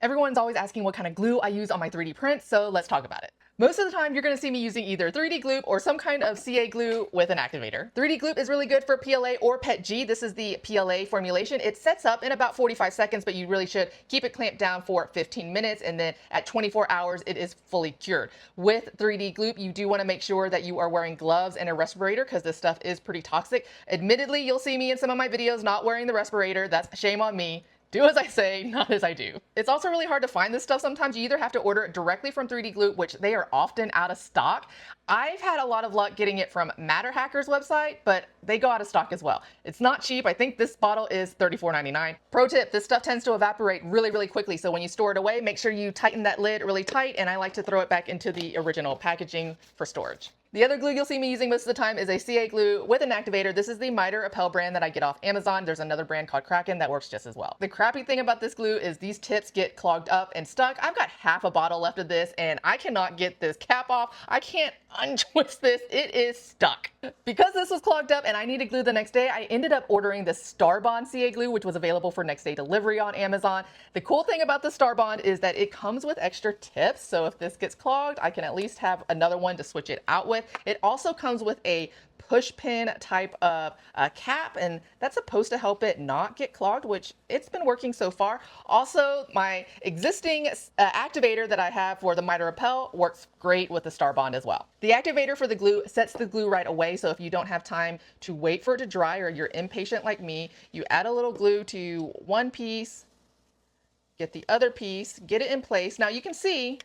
Everyone's always asking what kind of glue I use on my 3D prints, so let's talk about it. Most of the time, you're going to see me using either 3D Gloop or some kind of CA glue with an activator. 3D Gloop is really good for PLA or PETG. This is the PLA formulation. It sets up in about 45 seconds, but you really should keep it clamped down for 15 minutes, and then at 24 hours, it is fully cured. With 3D Gloop, you do want to make sure that you are wearing gloves and a respirator because this stuff is pretty toxic. Admittedly, you'll see me in some of my videos not wearing the respirator. That's shame on me. Do as I say, not as I do. It's also really hard to find this stuff sometimes. You either have to order it directly from 3D Gloop, which they are often out of stock. I've had a lot of luck getting it from Matter Hacker's website, but they go out of stock as well. It's not cheap. I think this bottle is $34.99. Pro tip, this stuff tends to evaporate really quickly. So when you store it away, make sure you tighten that lid really tight, and I like to throw it back into the original packaging for storage. The other glue you'll see me using most of the time is a CA glue with an activator. This is the Miter Appel brand that I get off Amazon. There's another brand called Kraken that works just as well. The crappy thing about this glue is these tips get clogged up and stuck. I've got half a bottle left of this and I cannot get this cap off. I can't untwist this. It is stuck. Because this was clogged up and I needed glue the next day, I ended up ordering the Starbond CA glue, which was available for next day delivery on Amazon. The cool thing about the Starbond is that it comes with extra tips. So if this gets clogged, I can at least have another one to switch it out with. It also comes with a push pin type of cap, and that's supposed to help it not get clogged, which it's been working so far. Also, my existing activator that I have for the Miter Appel works great with the Starbond as well. The activator for the glue sets the glue right away, so if you don't have time to wait for it to dry or you're impatient like me, you add a little glue to one piece, get the other piece, get it in place. Now you can see,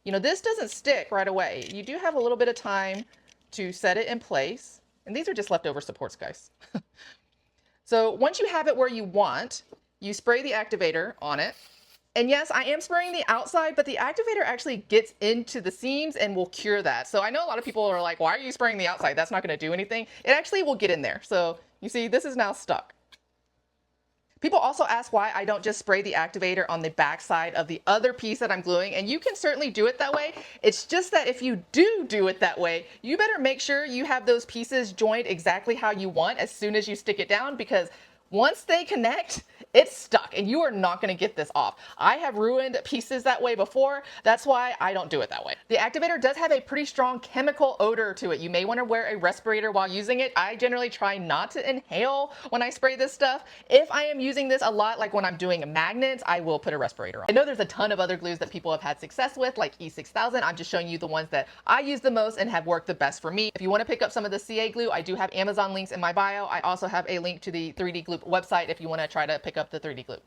this doesn't stick right away. You do have a little bit of time to set it in place. And these are just leftover supports, guys. So once you have it where you want, you spray the activator on it. And yes, I am spraying the outside, but the activator actually gets into the seams and will cure that. So I know a lot of people are like, why are you spraying the outside? That's not going to do anything. It actually will get in there. So you see, this is now stuck. People also ask why I don't just spray the activator on the back side of the other piece that I'm gluing, and you can certainly do it that way. It's just that if you do it that way, you better make sure you have those pieces joined exactly how you want as soon as you stick it down, because once they connect, it's stuck and you are not going to get this off. I have ruined pieces that way before. That's why I don't do it that way. The activator does have a pretty strong chemical odor to it. You may want to wear a respirator while using it. I generally try not to inhale when I spray this stuff. If I am using this a lot, like when I'm doing magnets, I will put a respirator on. I know there's a ton of other glues that people have had success with, like E6000. I'm just showing you the ones that I use the most and have worked the best for me. If you want to pick up some of the CA glue, I do have Amazon links in my bio. I also have a link to the 3D Gloop website if you want to try to pick up the 3D Gloop.